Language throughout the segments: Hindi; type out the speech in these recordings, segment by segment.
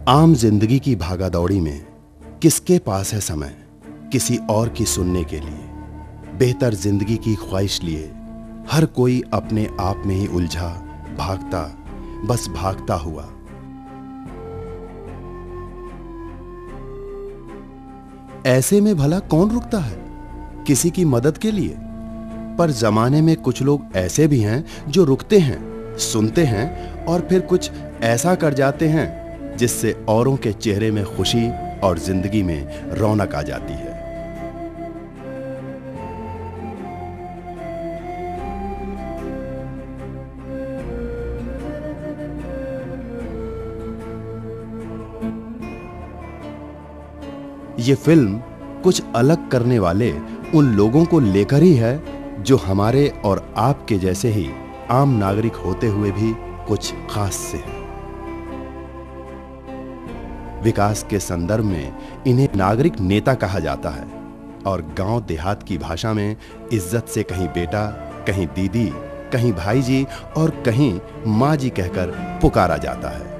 आम जिंदगी की भागादौड़ी में किसके पास है समय किसी और की सुनने के लिए। बेहतर जिंदगी की ख्वाहिश लिए हर कोई अपने आप में ही उलझा, भागता, बस भागता हुआ। ऐसे में भला कौन रुकता है किसी की मदद के लिए? पर जमाने में कुछ लोग ऐसे भी हैं जो रुकते हैं, सुनते हैं और फिर कुछ ऐसा कर जाते हैं जिससे औरों के चेहरे में खुशी और जिंदगी में रौनक आ जाती है। ये फिल्म कुछ अलग करने वाले उन लोगों को लेकर ही है जो हमारे और आपके जैसे ही आम नागरिक होते हुए भी कुछ खास से हैं। विकास के संदर्भ में इन्हें नागरिक नेता कहा जाता है और गांव देहात की भाषा में इज्जत से कहीं बेटा, कहीं दीदी, कहीं भाईजी और कहीं माँ जी कहकर पुकारा जाता है।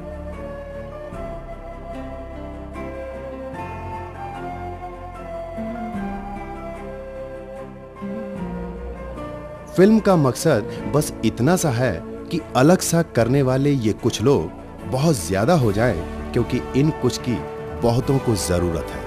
फिल्म का मकसद बस इतना सा है कि अलग सा करने वाले ये कुछ लोग बहुत ज्यादा हो जाएं, क्योंकि इन कुछ की बहुतों को जरूरत है।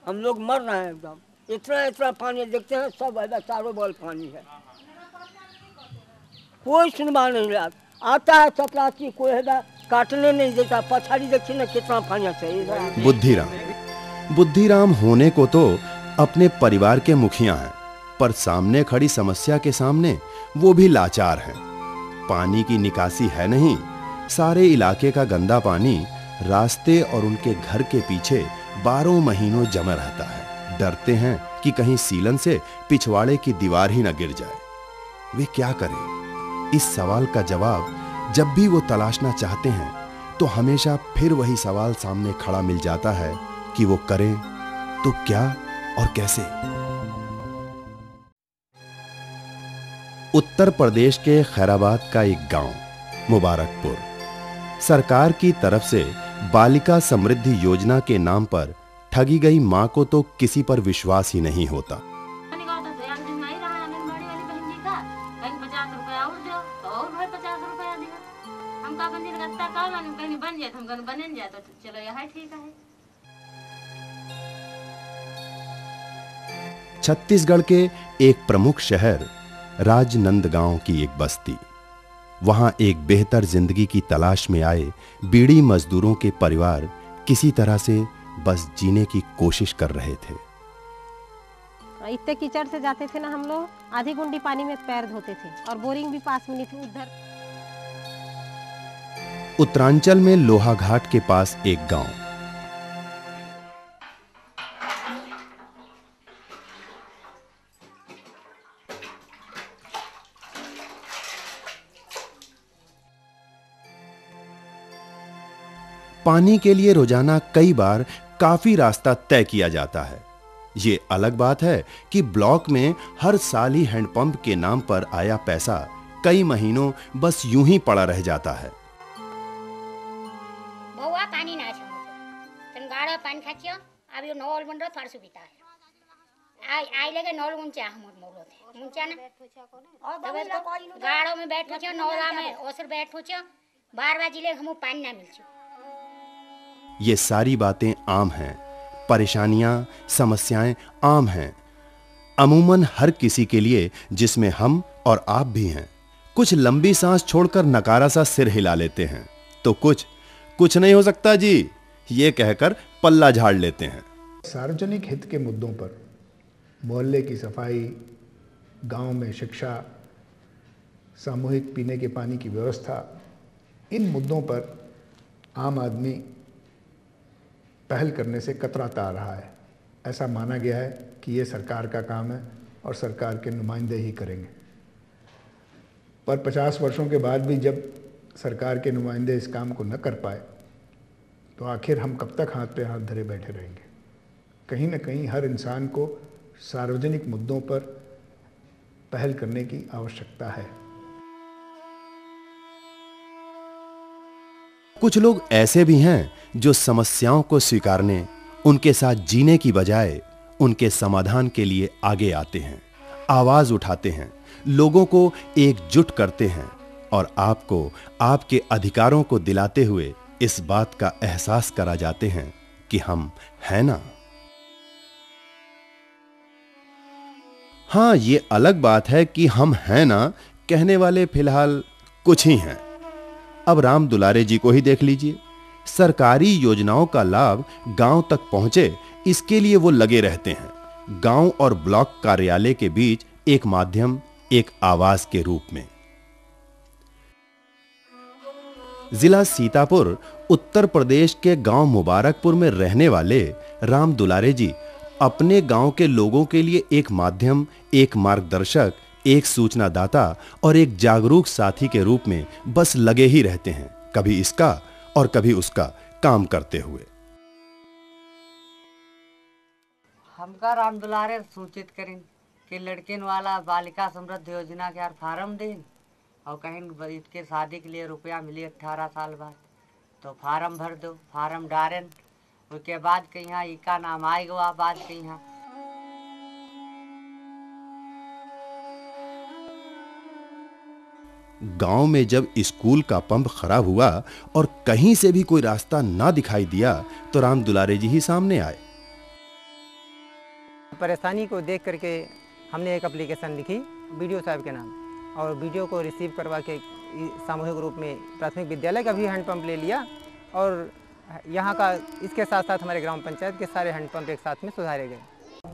हम लोग मर रहे हैं एकदम। इतना इतना पानी देखते हैं, सब ऐसा चारों बगल पानी है, कोई सुनवाई नहीं रहा। आता है चपरासी, कोई है काटने नहीं देता। पछाड़ी देखिए ना कितना पानी है। बुद्धिराम होने को तो अपने परिवार के मुखिया हैं, पर सामने खड़ी समस्या के सामने वो भी लाचार हैं। पानी की निकासी है नहीं, सारे इलाके का गंदा पानी रास्ते और उनके घर के पीछे 12 महीनों जमा रहता है। डरते हैं कि कहीं सीलन से पिछवाड़े की दीवार ही न गिर जाए। वे क्या करें? इस सवाल का जवाब जब भी वो तलाशना चाहते हैं तो हमेशा फिर वही सवाल सामने खड़ा मिल जाता है कि वो करें तो क्या और कैसे। उत्तर प्रदेश के खैराबाद का एक गांव मुबारकपुर, सरकार की तरफ से बालिका समृद्धि योजना के नाम पर ठगी गई मां को तो किसी पर विश्वास ही नहीं होता। छत्तीसगढ़ के एक प्रमुख शहर राजनांदगांव की एक बस्ती। वहां एक बेहतर जिंदगी की तलाश में आए बीड़ी मजदूरों के परिवार किसी तरह से बस जीने की कोशिश कर रहे थे। इतने कीचड़ से जाते थे ना हम लोग, आधी गुंडी पानी में पैर धोते थे और बोरिंग भी पास में नहीं थी। उधर उत्तरांचल में लोहाघाट के पास एक गांव, पानी के लिए रोजाना कई बार काफी रास्ता तय किया जाता है। ये अलग बात है कि ब्लॉक में हर साल ही हैंडपंप के नाम पर आया पैसा कई महीनों बस यूं ही पड़ा रह जाता है। बहुआ पानी ना तन गाड़ा पानी खाचियो, अब यो नौल बन रहा फार सुविधा है। आई लगे नौल मुंचा हमर मोरो थे मुंचा ना गाड़ो में बैठो छ, नौला में ओसर बैठो छ, 12 बजे ले हमो पानी ना मिलछो। ये सारी बातें आम हैं, परेशानियां, समस्याएं आम हैं, अमूमन हर किसी के लिए, जिसमें हम और आप भी हैं। कुछ लंबी सांस छोड़कर नकारा सा सिर हिला लेते हैं, तो कुछ नहीं हो सकता जी ये कहकर पल्ला झाड़ लेते हैं। सार्वजनिक हित के मुद्दों पर, मोहल्ले की सफाई, गांव में शिक्षा, सामूहिक पीने के पानी की व्यवस्था, इन मुद्दों पर आम आदमी पहल करने से कतराता आ रहा है। ऐसा माना गया है कि ये सरकार का काम है और सरकार के नुमाइंदे ही करेंगे। पर 50 वर्षों के बाद भी जब सरकार के नुमाइंदे इस काम को न कर पाए तो आखिर हम कब तक हाथ पे हाथ धरे बैठे रहेंगे। कहीं न कहीं हर इंसान को सार्वजनिक मुद्दों पर पहल करने की आवश्यकता है। कुछ लोग ऐसे भी हैं जो समस्याओं को स्वीकारने, उनके साथ जीने की बजाय उनके समाधान के लिए आगे आते हैं, आवाज उठाते हैं, लोगों को एकजुट करते हैं और आपको आपके अधिकारों को दिलाते हुए इस बात का एहसास करा जाते हैं कि हम हैं ना। हां, ये अलग बात है कि हम हैं ना कहने वाले फिलहाल कुछ ही हैं। अब राम दुलारे जी को ही देख लीजिए। सरकारी योजनाओं का लाभ गांव तक पहुंचे, इसके लिए वो लगे रहते हैं, गांव और ब्लॉक कार्यालय के बीच एक माध्यम, एक आवाज के रूप में। जिला सीतापुर, उत्तर प्रदेश के गांव मुबारकपुर में रहने वाले राम दुलारे जी अपने गांव के लोगों के लिए एक माध्यम, एक मार्गदर्शक, एक सूचनादाता और एक जागरूक साथी के रूप में बस लगे ही रहते हैं, कभी इसका और कभी उसका काम करते हुए। हमका राम दुलारे सूचित करें कि लड़किन वाला बालिका समृद्धि योजना के फार्म दें और कहीं इसके शादी के लिए रुपया मिली 18 साल बाद तो फार्म भर दो, फार्म डारें, उसके बाद कहीं इका नाम आएगा, बाद कहीं गांव में जब स्कूल का पंप खराब हुआ और कहीं से भी कोई रास्ता ना दिखाई दिया तो राम दुलारे जी ही सामने आए। परेशानी को देख करके हमने एक एप्लीकेशन लिखी बीडीओ साहब के नाम, और वीडियो को रिसीव करवा के सामूहिक रूप में प्राथमिक विद्यालय का भी हैंडपंप ले लिया और यहाँ का इसके साथ साथ हमारे ग्राम पंचायत के सारे हैंडपंप एक साथ में सुधारे गए।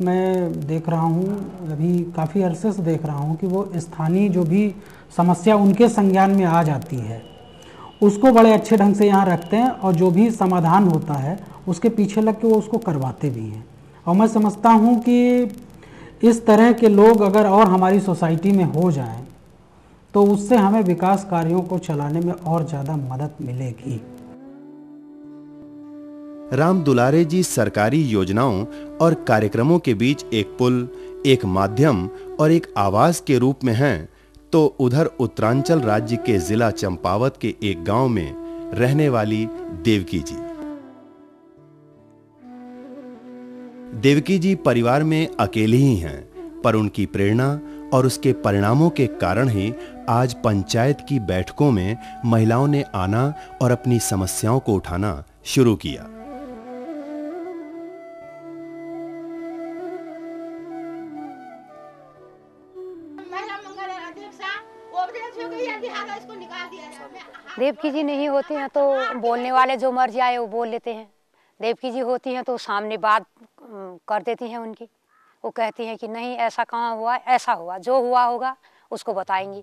मैं देख रहा हूँ, अभी काफ़ी अरसे से देख रहा हूँ कि वो स्थानीय जो भी समस्या उनके संज्ञान में आ जाती है उसको बड़े अच्छे ढंग से यहाँ रखते हैं और जो भी समाधान होता है उसके पीछे लग के वो उसको करवाते भी हैं। और मैं समझता हूँ कि इस तरह के लोग अगर और हमारी सोसाइटी में हो जाएं तो उससे हमें विकास कार्यों को चलाने में और ज़्यादा मदद मिलेगी। राम दुलारे जी सरकारी योजनाओं और कार्यक्रमों के बीच एक पुल, एक माध्यम और एक आवाज के रूप में हैं, तो उधर उत्तरांचल राज्य के जिला चंपावत के एक गांव में रहने वाली देवकी जी। देवकी जी परिवार में अकेली ही हैं, पर उनकी प्रेरणा और उसके परिणामों के कारण ही आज पंचायत की बैठकों में महिलाओं ने आना और अपनी समस्याओं को उठाना शुरू किया। देवकी जी नहीं होती हैं तो बोलने वाले जो मर जाए वो बोल लेते हैं। देवकी जी होती हैं तो सामने बात कर देती हैं उनकी, वो कहती हैं कि नहीं ऐसा कहाँ हुआ, ऐसा हुआ, जो हुआ होगा उसको बताएंगी।